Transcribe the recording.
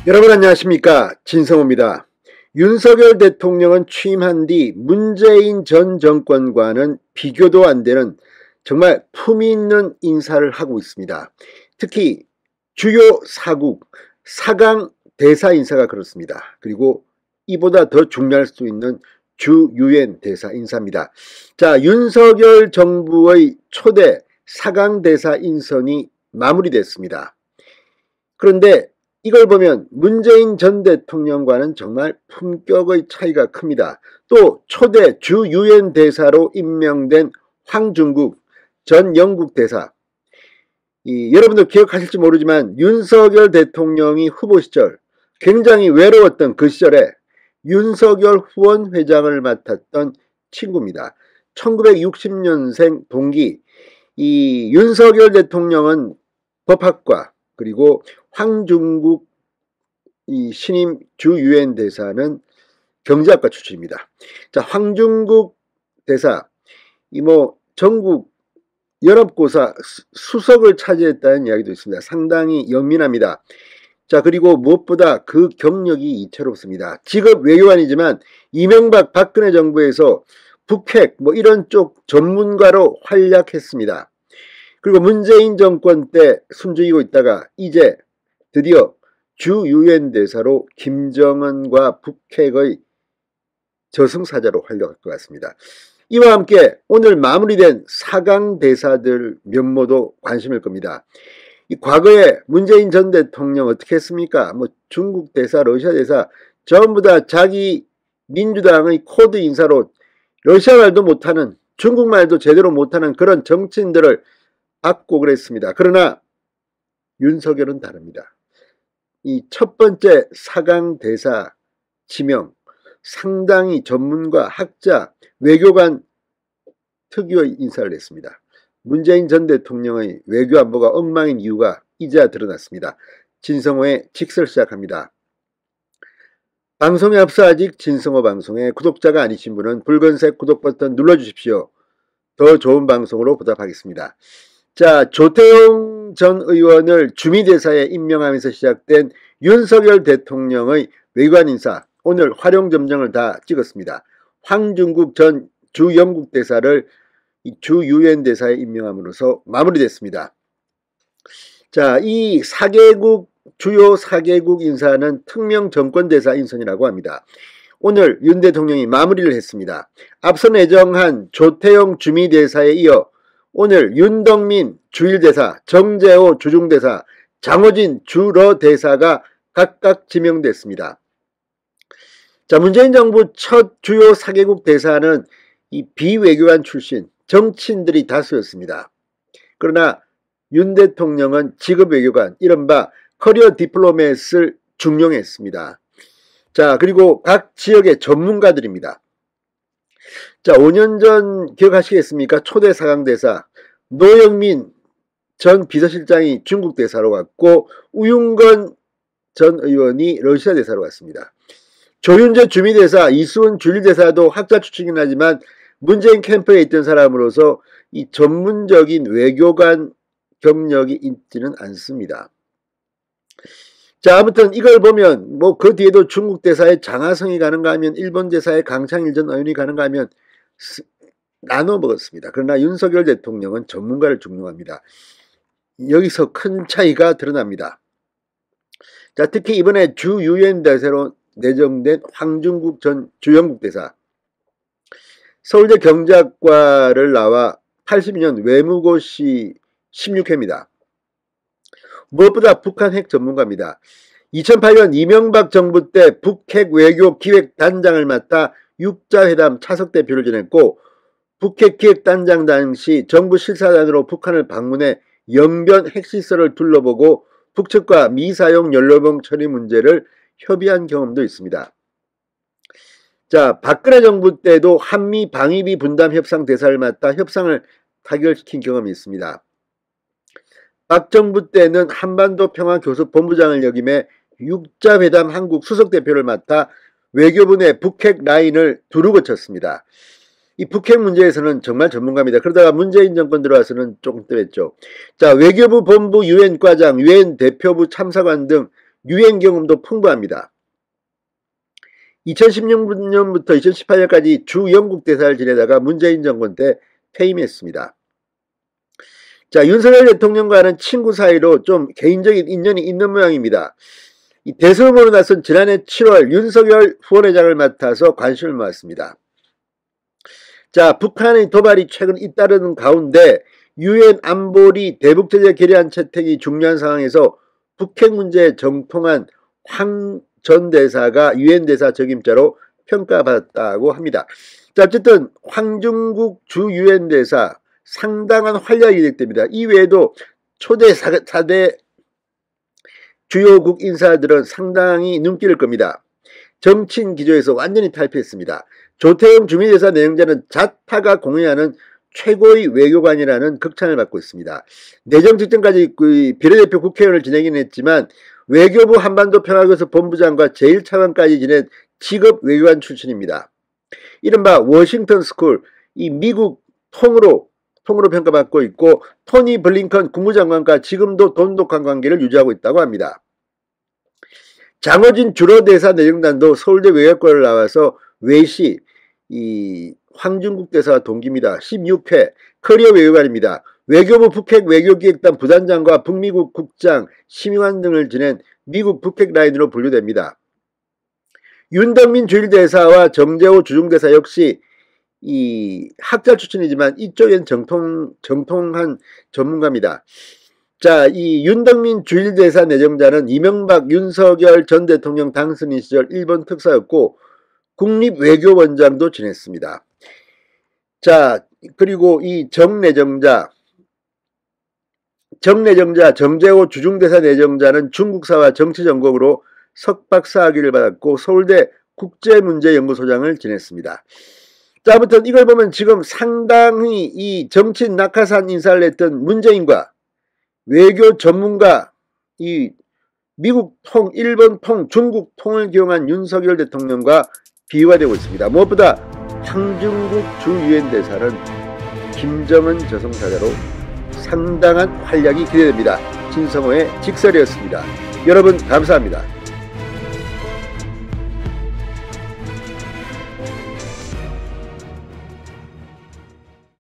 여러분 안녕하십니까, 진성호입니다. 윤석열 대통령은 취임한 뒤 문재인 전 정권과는 비교도 안 되는 정말 품위 있는 인사를 하고 있습니다. 특히 주요 사국 4강 대사 인사가 그렇습니다. 그리고 이보다 더 중요할 수 있는 주 유엔 대사 인사입니다. 자, 윤석열 정부의 초대 4강 대사 인선이 마무리됐습니다. 그런데 이걸 보면 문재인 전 대통령과는 정말 품격의 차이가 큽니다. 또 초대 주 유엔 대사로 임명된 황중국 전 영국 대사, 여러분들 기억하실지 모르지만 윤석열 대통령이 후보 시절 굉장히 외로웠던 그 시절에 윤석열 후원 회장을 맡았던 친구입니다. 1960년생 동기. 이 윤석열 대통령은 법학과, 그리고 황중국 신임 주 유엔 대사는 경제학과 출신입니다. 자, 황중국 대사, 전국 연합고사 수석을 차지했다는 이야기도 있습니다. 상당히 영민합니다. 자, 그리고 무엇보다 그 경력이 이채롭습니다. 직업 외교관이지만 이명박 박근혜 정부에서 북핵 이런 쪽 전문가로 활약했습니다. 그리고 문재인 정권 때 숨죽이고 있다가 이제 드디어 주 유엔 대사로 김정은과 북핵의 저승사자로 활약할 것 같습니다. 이와 함께 오늘 마무리된 4강 대사들 면모도 관심일 겁니다. 이 과거에 문재인 전 대통령 어떻게 했습니까? 중국 대사, 러시아 대사 전부 다 자기 민주당의 코드 인사로 러시아 말도 못하는, 중국말도 제대로 못하는 그런 정치인들을 받고 그랬습니다. 그러나 윤석열은 다릅니다. 이 첫 번째 4강 대사 지명, 상당히 전문가, 학자, 외교관 특유의 인사를 했습니다. 문재인 전 대통령의 외교 안보가 엉망인 이유가 이제야 드러났습니다. 진성호의 직설 시작합니다. 방송에 앞서 아직 진성호 방송에 구독자가 아니신 분은 붉은색 구독 버튼 눌러주십시오. 더 좋은 방송으로 보답하겠습니다. 자, 조태용 전 의원을 주미대사에 임명하면서 시작된 윤석열 대통령의 외교관 인사, 오늘 활용점정을 다 찍었습니다. 황중국 전 주 영국 대사를 주 유엔 대사에 임명함으로써 마무리됐습니다. 자, 이 주요 4개국 인사는 특명 정권대사 인선이라고 합니다. 오늘 윤 대통령이 마무리를 했습니다. 앞서 내정한 조태용 주미대사에 이어 오늘 윤덕민 주일대사, 정재호 주중대사, 장호진 주러 대사가 각각 지명됐습니다. 자, 문재인 정부 첫 주요 4개국 대사는 이 비외교관 출신 정치인들이 다수였습니다. 그러나 윤 대통령은 직업 외교관, 이른바 커리어 디플로맷을 중용했습니다. 자, 그리고 각 지역의 전문가들입니다. 자, 5년 전 기억하시겠습니까? 초대 4강 대사 노영민 전 비서실장이 중국 대사로 갔고 우윤건 전 의원이 러시아 대사로 갔습니다. 조윤재 주미대사, 이수은 주일대사도 학자 출신이긴 하지만 문재인 캠프에 있던 사람으로서 이 전문적인 외교관 경력이 있지는 않습니다. 자, 아무튼 이걸 보면 그 뒤에도 중국 대사에 장하성이 가는가 하면 일본 대사에 강창일 전 의원이 가는가 하면 나눠 먹었습니다. 그러나 윤석열 대통령은 전문가를 중용합니다. 여기서 큰 차이가 드러납니다. 자, 특히 이번에 주 유엔 대사로 내정된 황중국 전 주영국 대사, 서울대 경제학과를 나와 82년 외무고시 16회입니다. 무엇보다 북한 핵 전문가입니다. 2008년 이명박 정부 때 북핵 외교 기획단장을 맡아 육자회담 차석 대표를 지냈고 북핵 기획단장 당시 정부 실사단으로 북한을 방문해 영변 핵시설을 둘러보고 북측과 미사용 연료봉 처리 문제를 협의한 경험도 있습니다. 자, 박근혜 정부 때도 한미 방위비 분담 협상 대사를 맡아 협상을 타결시킨 경험이 있습니다. 박 정부 때는 한반도 평화교섭본부장을 역임해 육자회담 한국 수석대표를 맡아 외교부 내 북핵 라인을 두루 거쳤습니다. 이 북핵 문제에서는 정말 전문가입니다. 그러다가 문재인 정권 들어와서는 조금 뜸했죠. 자, 외교부 본부 유엔과장, 유엔 대표부 참사관 등 유엔 경험도 풍부합니다. 2016년부터 2018년까지 주 영국 대사를 지내다가 문재인 정권 때 퇴임했습니다. 자, 윤석열 대통령과는 친구 사이로 좀 개인적인 인연이 있는 모양입니다. 이 대선 후보로 나선 지난해 7월 윤석열 후원회장을 맡아서 관심을 모았습니다. 자, 북한의 도발이 최근 잇따르는 가운데 유엔 안보리 대북 제재 결의안 채택이 중요한 상황에서 북핵 문제에 정통한 황 전 대사가 유엔 대사 적임자로 평가받았다고 합니다. 자, 어쨌든 황중국 주 유엔 대사 상당한 활약이 기대됩니다. 이외에도 초대 4대 주요국 인사들은 상당히 눈길을 겁니다. 정치인 기조에서 완전히 탈피했습니다. 조태영 주미대사 내정자는 자타가 공유하는 최고의 외교관이라는 극찬을 받고 있습니다. 내정 직전까지 비례대표 국회의원을 지내긴 했지만 외교부 한반도 평화교섭 본부장과 제1차관까지 지낸 직업 외교관 출신입니다. 이른바 워싱턴 스쿨, 이 미국 통으로 평가받고 있고 토니 블링컨 국무장관과 지금도 돈독한 관계를 유지하고 있다고 합니다. 장호진 주로 대사 내정단도 서울대 외교과를 나와서 외시 이 황중국 대사와 동기입니다. 16회 커리어 외교관입니다. 외교부 북핵 외교기획단 부단장과 북미국 국장, 심의관 등을 지낸 미국 북핵 라인으로 분류됩니다. 윤덕민 주일대사와 정재호 주중대사 역시 이 학자 출신이지만 이쪽엔 정통한 전문가입니다. 자, 이 윤덕민 주일대사 내정자는 이명박 윤석열 전 대통령 당선인 시절 일본 특사였고 국립외교원장도 지냈습니다. 자, 그리고 이 정내정자 정재호 주중대사 내정자는 중국사와 정치전공으로 석박사학위를 받았고 서울대 국제문제연구소장을 지냈습니다. 자, 아무튼 이걸 보면 지금 상당히 이 정치인 낙하산 인사를 했던 문재인과 외교 전문가, 이 미국 통, 일본 통, 중국 통을 기용한 윤석열 대통령과 비유가 있습니다. 무엇보다 황중국 주 유엔 대사는 김정은 저승사자로 상당한 활약이 기대됩니다. 진성호의 직설이었습니다. 여러분 감사합니다.